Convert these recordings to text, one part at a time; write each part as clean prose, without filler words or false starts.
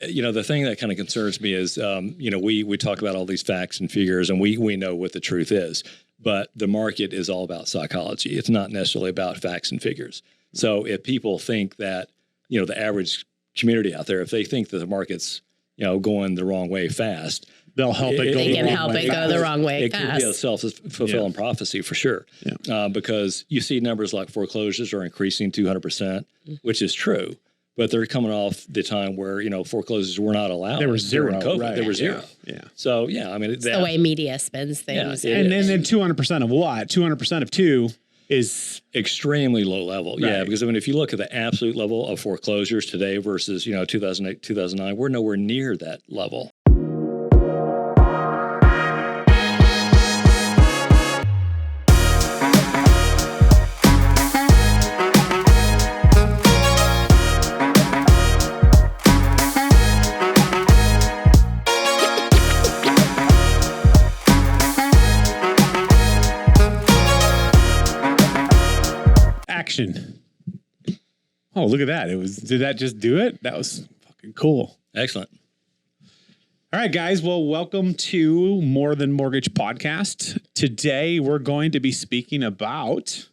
The thing that kind of concerns me is, we talk about all these facts and figures, and we know what the truth is, but the market is all about psychology. It's not necessarily about facts and figures. So if people think that, the average community out there, if they think that the market's, going the wrong way fast, they'll help it go they can help it go the wrong way it fast. could be a self-fulfilling prophecy for sure. Yeah. Because you see numbers like foreclosures are increasing 200%, which is true. But they're coming off the time where, foreclosures were not allowed. They were zero. During COVID. Right. They were zero. Yeah. So, it's the way media spins things. Yeah, and then 200% of what? 200% of two is extremely low level. Right. Yeah, because if you look at the absolute level of foreclosures today versus 2008, 2009, we're nowhere near that level. Action. Oh, look at that. Did that just do it? That was fucking cool. Excellent. All right, guys. Well, welcome to More Than Mortgage Podcast. Today, we're going to be speaking about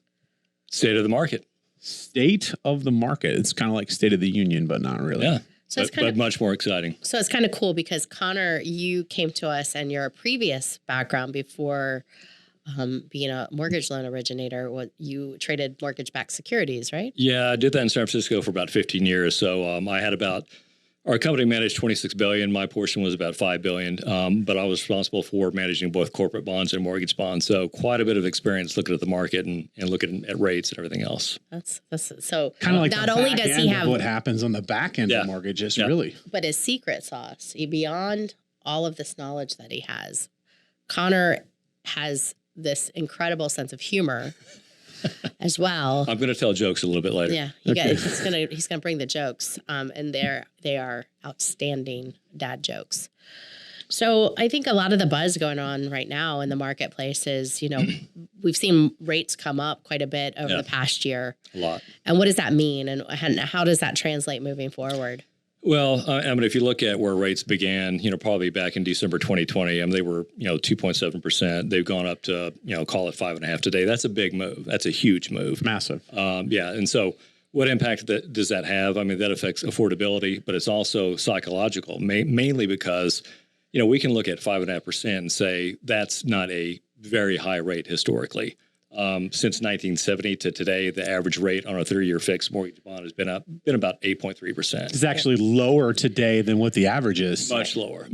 State of the market. State of the market. It's kind of like State of the Union, but not really. Yeah. So but much more exciting. So it's kind of cool because Connor, you came to us and your previous background before being a mortgage loan originator, you traded mortgage-backed securities, right? Yeah, I did that in San Francisco for about 15 years. So I had our company managed $26 billion. My portion was about $5 billion, but I was responsible for managing both corporate bonds and mortgage bonds. So quite a bit of experience looking at the market and looking at rates and everything else. That's so kind of like not the only back does end he of have what happens on the back end of mortgages, really. But his secret sauce, beyond all of this knowledge that he has, Connor has this incredible sense of humor as well. I'm going to tell jokes a little bit later. Yeah, he's gonna bring the jokes, and they are outstanding dad jokes. So I think a lot of the buzz going on right now in the marketplace is, we've seen rates come up quite a bit over the past year. A lot. And what does that mean, and how does that translate moving forward? Well, if you look at where rates began, probably back in December 2020, they were, 2.7%. They've gone up to, call it 5.5 today. That's a big move. That's a huge move. Massive. And so what impact does that have? That affects affordability, but it's also psychological, mainly because, we can look at 5.5% and say that's not a very high rate historically. Since 1970 to today, the average rate on a 30-year fixed mortgage bond has been about 8.3%. It's actually lower today than what the average is. Much lower.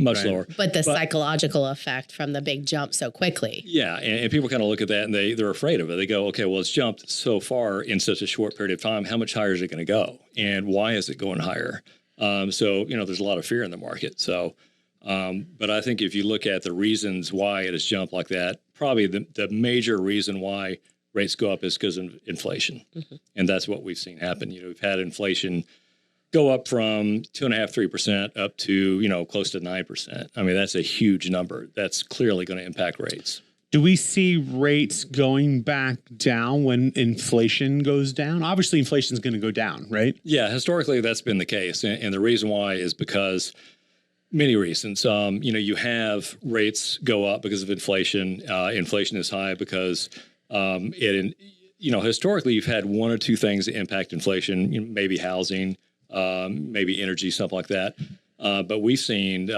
But the psychological effect from the big jump so quickly. Yeah, and people kind of look at that and they're afraid of it. They go, okay, well, it's jumped so far in such a short period of time. How much higher is it going to go? And why is it going higher? So, there's a lot of fear in the market. So, but I think if you look at the reasons why it has jumped like that, probably the major reason why rates go up is because of inflation. Mm-hmm. And that's what we've seen happen. We've had inflation go up from 2.5%, 3% up to, close to 9%. That's a huge number. That's clearly going to impact rates. Do we see rates going back down when inflation goes down? Obviously, inflation is going to go down, right? Yeah, historically, that's been the case. And the reason why is because many reasons. You have rates go up because of inflation. Inflation is high because historically you've had one or two things that impact inflation, maybe housing, maybe energy, something like that. But we've seen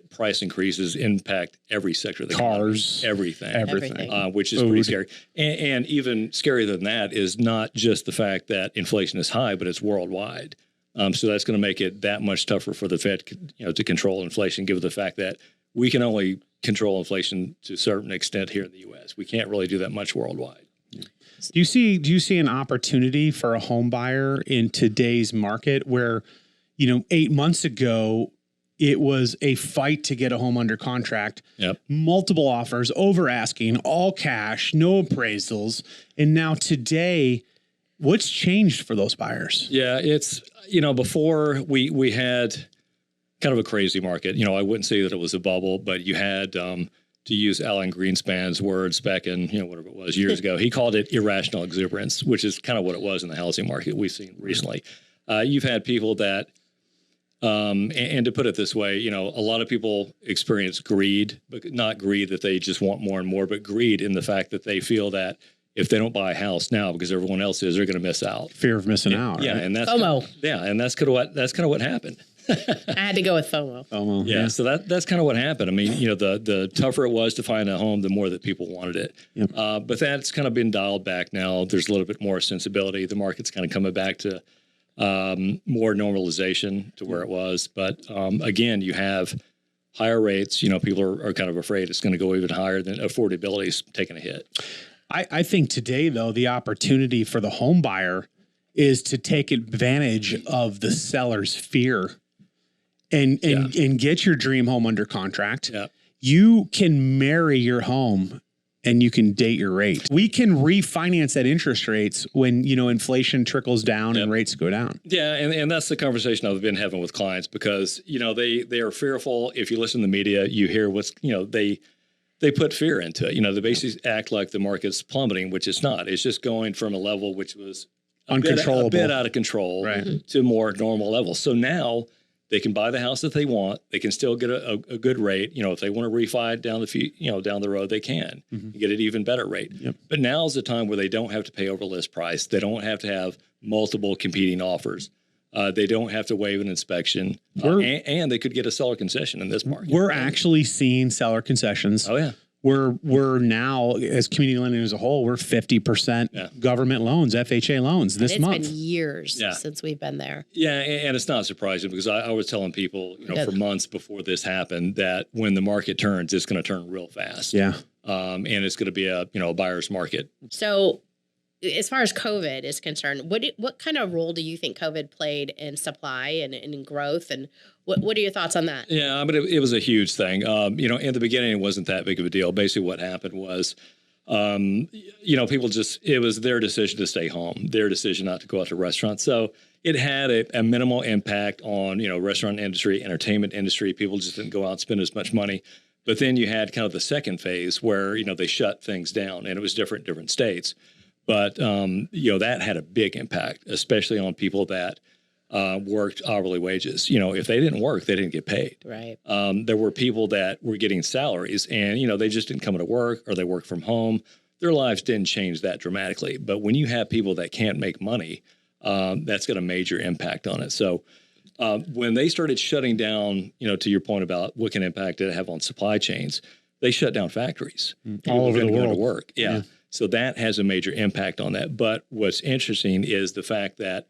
price increases impact every sector of the cars, economy. Everything. Which is Food. Pretty scary. And even scarier than that is not just the fact that inflation is high, but it's worldwide. So that's going to make it that much tougher for the Fed, to control inflation, given the fact that we can only control inflation to a certain extent here in the U.S. We can't really do that much worldwide. Do you see an opportunity for a home buyer in today's market where, 8 months ago, it was a fight to get a home under contract, multiple offers, over asking, all cash, no appraisals, and now today, what's changed for those buyers? Yeah, it's, before we had kind of a crazy market. I wouldn't say that it was a bubble, but you had, to use Alan Greenspan's words back in, whatever it was, years ago, he called it irrational exuberance, which is kind of what it was in the housing market we've seen recently. You've had people that And to put it this way, a lot of people experience greed, but not greed that they just want more and more, but greed in the fact that they feel that if they don't buy a house now because everyone else is, they're going to miss out. Fear of missing out. Yeah, right? and that's FOMO. And that's kind of what happened. I had to go with FOMO. FOMO. Yeah, so that's kind of what happened. I mean, the tougher it was to find a home, the more that people wanted it. Yep. But that's kind of been dialed back now. There's a little bit more sensibility. The market's kind of coming back to more normalization to where it was. But again, you have higher rates. People are kind of afraid it's going to go even higher, than affordability is taking a hit. I think today, though, the opportunity for the home buyer is to take advantage of the seller's fear and get your dream home under contract. Yeah. You can marry your home and you can date your rate. We can refinance at interest rates when, inflation trickles down and rates go down. Yeah. And that's the conversation I've been having with clients because, they are fearful. If you listen to the media, you hear they put fear into it. They basically act like the market's plummeting, which it's not. It's just going from a level which was uncontrollable, a bit out of control to more normal levels. So now they can buy the house that they want. They can still get a good rate. If they want to refi down the road, they can get an even better rate. Yep. But now is the time where they don't have to pay over list price. They don't have to have multiple competing offers. They don't have to waive an inspection, and they could get a seller concession in this market. We're actually seeing seller concessions. Oh yeah. We're now, as community lending as a whole, we're 50% government loans, FHA loans this month. It's been years since we've been there. Yeah, and it's not surprising because I was telling people, for months before this happened, that when the market turns, it's going to turn real fast. Yeah, and it's going to be a buyer's market. So, as far as COVID is concerned, what kind of role do you think COVID played in supply and in growth, and what are your thoughts on that? Yeah, I mean, it was a huge thing. In the beginning, it wasn't that big of a deal. Basically, what happened was, people it was their decision to stay home, their decision not to go out to restaurants. So it had a minimal impact on, restaurant industry, entertainment industry. People just didn't go out and spend as much money. But then you had kind of the second phase where, they shut things down, and it was different in different states. But, that had a big impact, especially on people that worked hourly wages. If they didn't work, they didn't get paid. Right. There were people that were getting salaries and, they just didn't come to work or they worked from home. Their lives didn't change that dramatically. But when you have people that can't make money, that's got a major impact on it. So when they started shutting down, to your point about what can impact it have on supply chains, they shut down factories. All over the world. Go to work. Yeah. So that has a major impact on that. But what's interesting is the fact that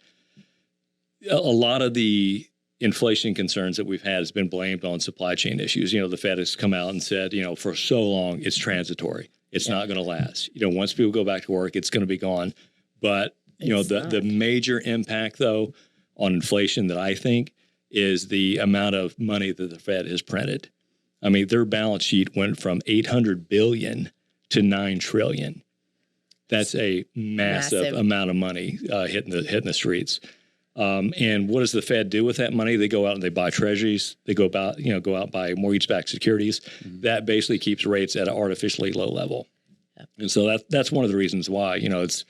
a lot of the inflation concerns that we've had has been blamed on supply chain issues. The Fed has come out and said, for so long, it's transitory. It's not going to last. Once people go back to work, it's going to be gone. But, the major impact, though, on inflation that I think is the amount of money that the Fed has printed. I mean, their balance sheet went from $800 billion to $9 trillion. That's a massive amount of money hitting the streets. And what does the Fed do with that money? They go out and they buy treasuries. They go out buy mortgage-backed securities. That basically keeps rates at an artificially low level. Yep. And so that's one of the reasons why it's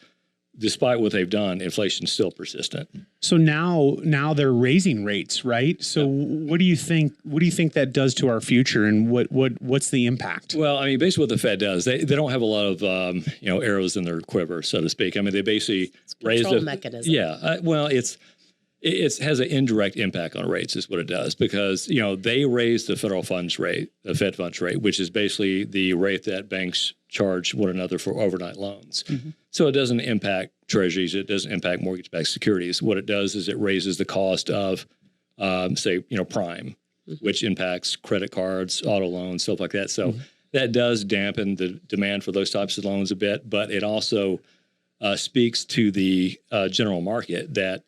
despite what they've done, inflation's still persistent. So now they're raising rates, right? So what do you think that does to our future, and what's the impact? Well, I mean, basically what the Fed does, they don't have a lot of arrows in their quiver, so to speak. I mean, they basically raise the mechanism. Yeah, well, it has an indirect impact on rates, is what it does, because they raise the federal funds rate, the Fed funds rate, which is basically the rate that banks charge one another for overnight loans. Mm-hmm. So it doesn't impact treasuries. It doesn't impact mortgage-backed securities. What it does is it raises the cost of, prime, mm-hmm. which impacts credit cards, auto loans, stuff like that. So mm-hmm. that does dampen the demand for those types of loans a bit, but it also speaks to the general market that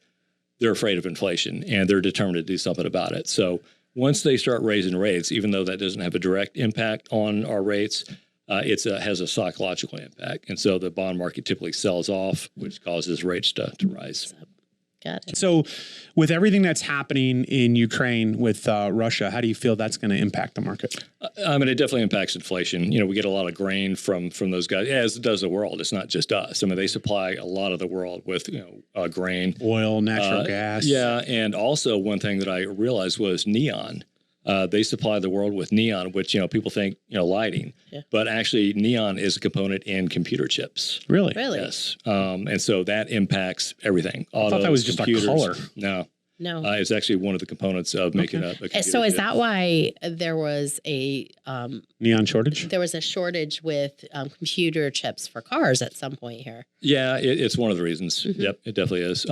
they're afraid of inflation and they're determined to do something about it. So once they start raising rates, even though that doesn't have a direct impact on our rates, it has a psychological impact. And so the bond market typically sells off, which causes rates to rise. Got it. So, with everything that's happening in Ukraine with Russia, how do you feel that's going to impact the market? I mean, it definitely impacts inflation. We get a lot of grain from those guys, as does the world. It's not just us. I mean, they supply a lot of the world with grain, Oil, natural gas. Yeah, and also one thing that I realized was neon. They supply the world with neon, which people think lighting, but actually neon is a component in computer chips. Really? Yes, and so that impacts everything. I thought that was just computers. a color. No, it's actually one of the components of making up a computer So is chip. that why there was a Neon shortage? There was a shortage with computer chips for cars at some point here. Yeah, it's one of the reasons. Yep, it definitely is.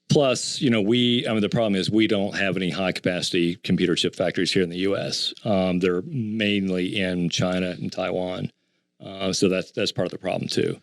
Plus, the problem is we don't have any high capacity computer chip factories here in the U.S. They're mainly in China and Taiwan. So that's part of the problem too.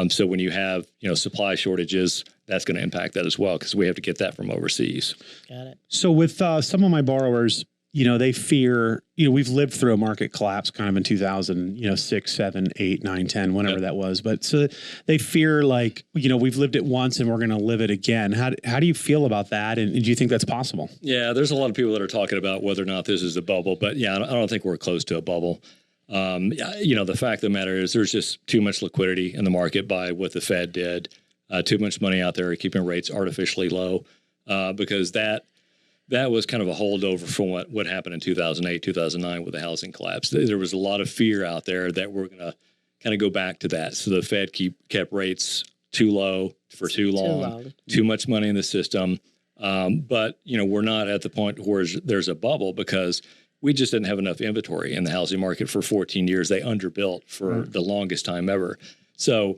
So when you have, supply shortages, that's going to impact that as well because we have to get that from overseas. Got it. So with some of my borrowers, they fear, we've lived through a market collapse kind of in 2006, 7, 8, 9, 10, whenever that was. But so they fear like, we've lived it once and we're going to live it again. How do you feel about that? And do you think that's possible? Yeah, there's a lot of people that are talking about whether or not this is a bubble, but I don't think we're close to a bubble. The fact of the matter is there's just too much liquidity in the market by what the Fed did, too much money out there keeping rates artificially low, because that was kind of a holdover from what happened in 2008, 2009 with the housing collapse. There was a lot of fear out there that we're going to kind of go back to that. So the Fed kept rates too low for too long, too much money in the system. But, we're not at the point where there's a bubble because we just didn't have enough inventory in the housing market for 14 years. They underbuilt for the longest time ever. So,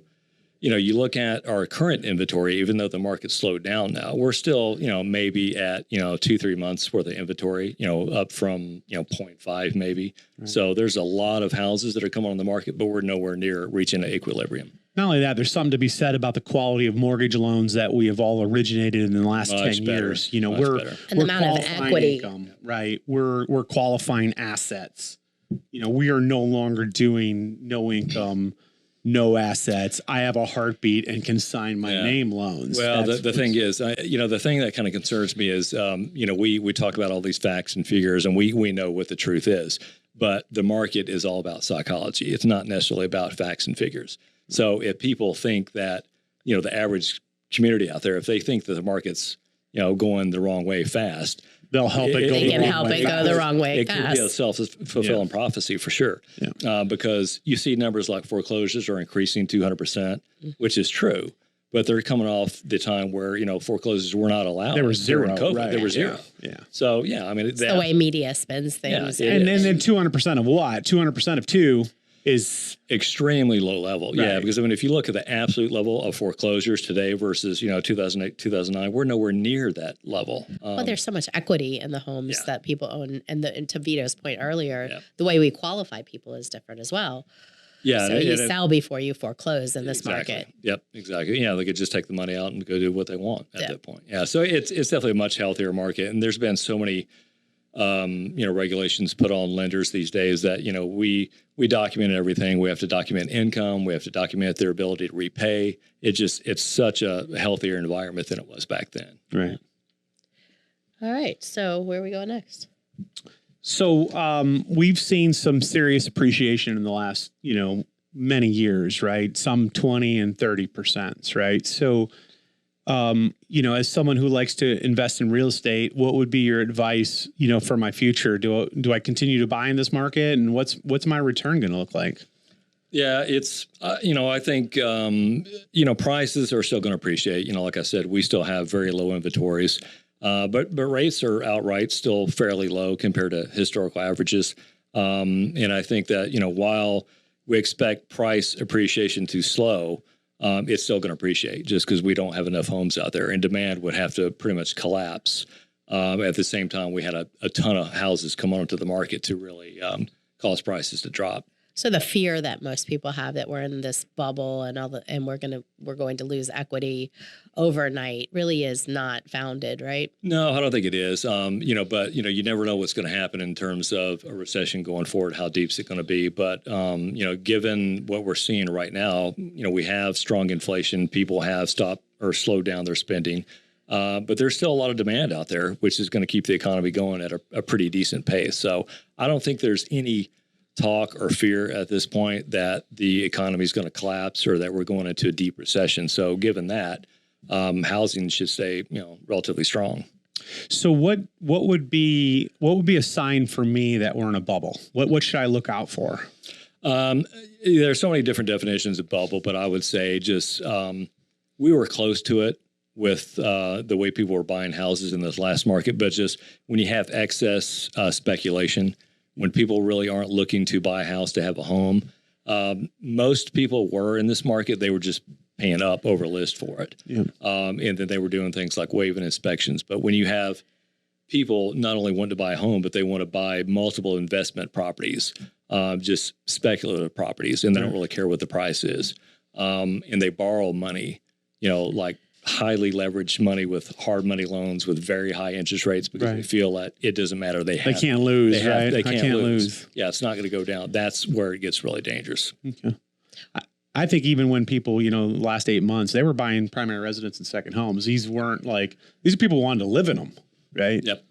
you look at our current inventory, even though the market slowed down now, we're still, maybe at, 2-3 months worth of inventory, up from, 0.5 maybe. Right. So there's a lot of houses that are coming on the market, but we're nowhere near reaching an equilibrium. Not only that, there's something to be said about the quality of mortgage loans that we have all originated in the last 10 years. We're and the amount of equity, income, right? We're qualifying assets. We are no longer doing no income, no assets. I have a heartbeat and can sign my name loans. Well, the thing is, the thing that kind of concerns me is, we talk about all these facts and figures and we know what the truth is, but the market is all about psychology. It's not necessarily about facts and figures. So if people think that, the average community out there, if they think that the market's, going the wrong way fast, they'll help it go the wrong way fast. It could be a self-fulfilling prophecy for sure. Yeah. Because you see numbers like foreclosures are increasing 200%, which is true. But they're coming off the time where, foreclosures were not allowed. There was zero. Right. There was zero. Yeah. So, it's the way media spins things. Yeah, and then 200% of what? 200% of two is extremely low level. Right. Yeah, because if you look at the absolute level of foreclosures today versus 2008, 2009, we're nowhere near that level. Well, there's so much equity in the homes that people own, and to Vito's point earlier, the way we qualify people is different as well. Yeah, so you sell before you foreclose in this market. Yep, exactly. They could just take the money out and go do what they want at that point. Yeah, so it's definitely a much healthier market, and there's been so many regulations put on lenders these days that, we document everything. We have to document income. We have to document their ability to repay. It's such a healthier environment than it was back then. Right. All right. So where are we going next? So we've seen some serious appreciation in the last, many years, right? Some 20 and 30%, right? So, as someone who likes to invest in real estate, what would be your advice, for my future? Do I continue to buy in this market, and what's my return going to look like? Yeah, it's, I think, prices are still going to appreciate. Like I said, we still have very low inventories, but rates are outright still fairly low compared to historical averages. And I think that, while we expect price appreciation to slow, it's still going to appreciate just because we don't have enough homes out there, and demand would have to pretty much collapse. At the same time, we had a ton of houses come onto the market to really cause prices to drop. So the fear that most people have that we're in this bubble and we're going to lose equity overnight really is not founded, right? No, I don't think it is. But you never know what's going to happen in terms of a recession going forward. How deep is it going to be? But given what we're seeing right now, we have strong inflation. People have stopped or slowed down their spending. But there's still a lot of demand out there, which is going to keep the economy going at a pretty decent pace. So I don't think there's any talk or fear at this point that the economy is going to collapse or that we're going into a deep recession. So given that, housing should stay, relatively strong. So what would be a sign for me that we're in a bubble? What should I look out for? There's so many different definitions of bubble, but I would say just we were close to it with the way people were buying houses in this last market. But just when you have excess speculation, when people really aren't looking to buy a house to have a home, most people were in this market. They were just paying up over list for it. Yeah. And then they were doing things like waiving inspections. But when you have people not only want to buy a home, but they want to buy multiple investment properties, just speculative properties, and they don't really care what the price is. And they borrow money, like highly leveraged money with hard money loans with very high interest rates because they feel that it doesn't matter. They can't lose, right? They can't lose. Yeah, it's not going to go down. That's where it gets really dangerous. Okay. I think even when people, last 8 months, they were buying primary residence and second homes. These weren't these people wanted to live in them, right? Yep.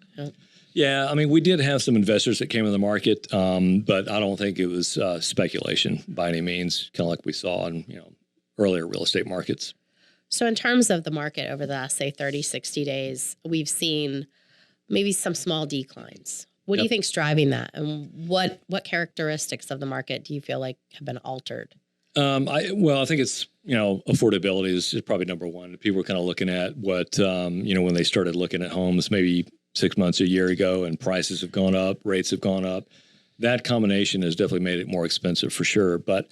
Yeah, I mean, we did have some investors that came in the market, but I don't think it was speculation by any means, kind of like we saw in earlier real estate markets. So in terms of the market over the last, say, 30, 60 days, we've seen maybe some small declines. What do you think's driving that? And what characteristics of the market do you feel like have been altered? I think it's, affordability is probably number one. People are kind of looking at what, when they started looking at homes maybe 6 months, a year ago, and prices have gone up, rates have gone up. That combination has definitely made it more expensive for sure. But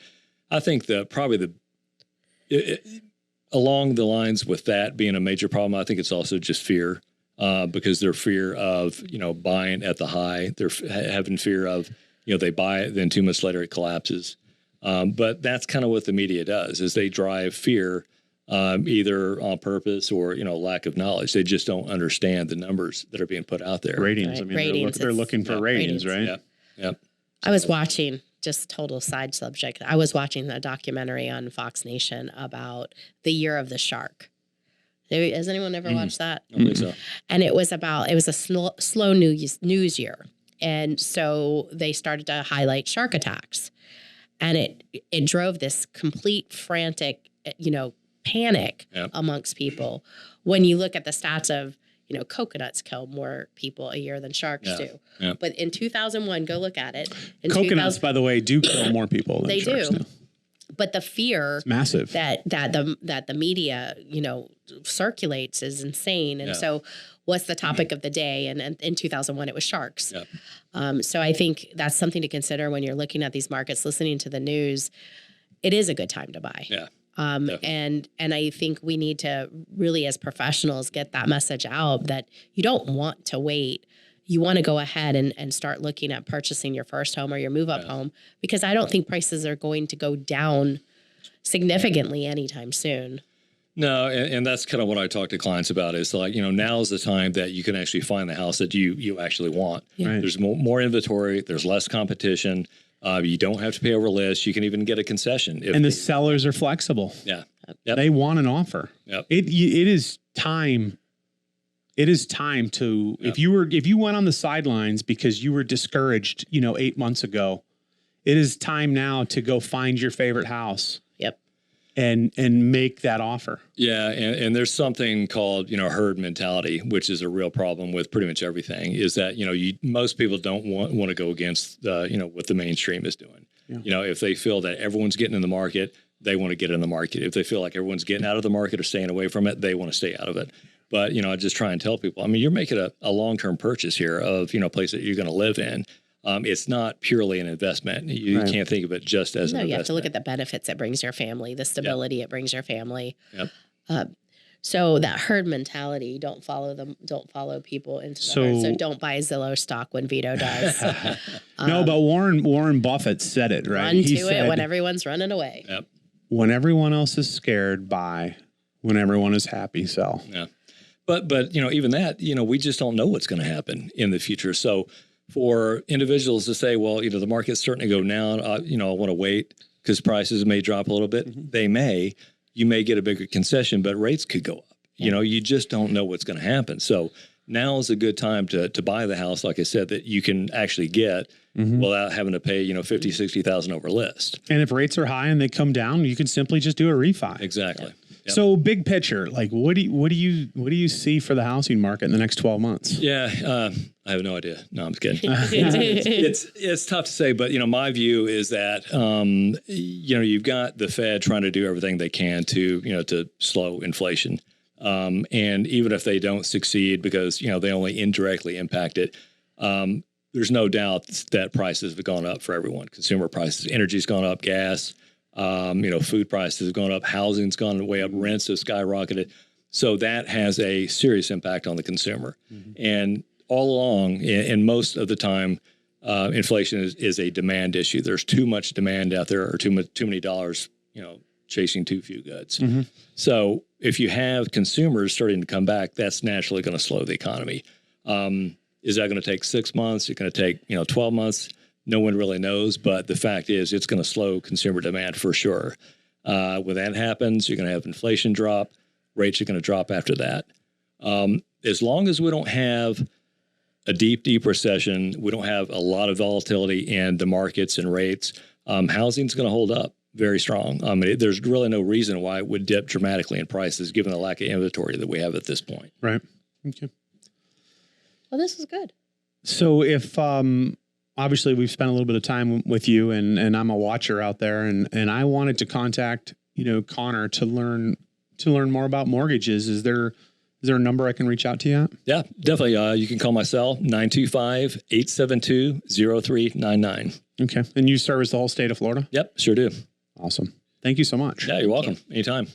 I think along the lines with that being a major problem, I think it's also just fear, because their fear of, buying at the high, they're having fear of, they buy it, then 2 months later it collapses. But that's kind of what the media does, is they drive fear, either on purpose or, lack of knowledge. They just don't understand the numbers that are being put out there. Ratings. Right. I mean, ratings. They're looking for ratings, right? Yeah. Yep. I was watching, just total side subject, I was watching a documentary on Fox Nation about the year of the shark. Has anyone ever watched that? I don't think so. And it was a slow news year. And so they started to highlight shark attacks. And it drove this complete frantic, panic amongst people. When you look at the stats of, coconuts kill more people a year than sharks do. Yeah. But in 2001, go look at it. Coconuts, by the way, do kill more people than sharks do. But the fear it's massive that the media, circulates is insane. And so what's the topic of the day? And in 2001, it was sharks. Yeah. So I think that's something to consider when you're looking at these markets, listening to the news. It is a good time to buy. Yeah. And I think we need to really, as professionals, get that message out that you don't want to wait. You want to go ahead and start looking at purchasing your first home or your move up home, because I don't think prices are going to go down significantly anytime soon. No, and that's kind of what I talk to clients about is now is the time that you can actually find the house that you actually want. Yeah. Right. There's more inventory. There's less competition. You don't have to pay over list. You can even get a concession. And the sellers are flexible. Yeah. Yep. They want an offer. Yep. It is time. It is time to, if you went on the sidelines because you were discouraged, 8 months ago, it is time now to go find your favorite house. Yep. And make that offer. Yeah. And there's something called, herd mentality, which is a real problem with pretty much everything, is that, most people don't want to go against, what the mainstream is doing. Yeah. If they feel that everyone's getting in the market, they want to get in the market. If they feel like everyone's getting out of the market or staying away from it, they want to stay out of it. But, I just try and tell people, you're making a long-term purchase here of, a place that you're going to live in. It's not purely an investment. You can't think of it just as an investment. You have to look at the benefits it brings your family, the stability it brings your family. Yep. So that herd mentality, don't follow people into the herd. So don't buy Zillow stock when Vito does. No, but Warren Buffett said it, right? Run to it when everyone's running away. Yep. When everyone else is scared, buy. When everyone is happy, sell. Yeah. But even that, we just don't know what's going to happen in the future. So for individuals to say, well, the market's starting to go down, I want to wait because prices may drop a little bit. Mm-hmm. They may. You may get a bigger concession, but rates could go up. You know, you just don't know what's going to happen. So now is a good time to buy the house, like I said, that you can actually get without having to pay, 50, 60,000 over list. And if rates are high and they come down, you can simply just do a refi. Exactly. Yeah. Yep. So big picture, like what do you see for the housing market in the next 12 months? Yeah, I have no idea. No, I'm just kidding. It's tough to say, but my view is that you've got the Fed trying to do everything they can to slow inflation, and even if they don't succeed because they only indirectly impact it, there's no doubt that prices have gone up for everyone. Consumer prices, energy's gone up, gas. Food prices have gone up, housing's gone way up, rents have skyrocketed. So that has a serious impact on the consumer. And all along, and most of the time, inflation is a demand issue. There's too much demand out there, or too many dollars, chasing too few goods. So if you have consumers starting to come back, that's naturally going to slow the economy. Is that going to take 6 months? Is it going to take 12 months? No one really knows, but the fact is it's going to slow consumer demand for sure. When that happens, you're going to have inflation drop. Rates are going to drop after that. As long as we don't have a deep recession, we don't have a lot of volatility in the markets and rates, housing's going to hold up very strong. There's really no reason why it would dip dramatically in prices given the lack of inventory that we have at this point. Right. Okay. Well, this was good. So if obviously we've spent a little bit of time with you, and I'm a watcher out there, and I wanted to contact Connor to learn more about mortgages. Is there a number I can reach out to you at? Yeah, definitely. You can call my cell, 925-872-0399. Okay. And you service the whole state of Florida? Yep, sure do. Awesome. Thank you so much. Yeah, you're welcome. Anytime.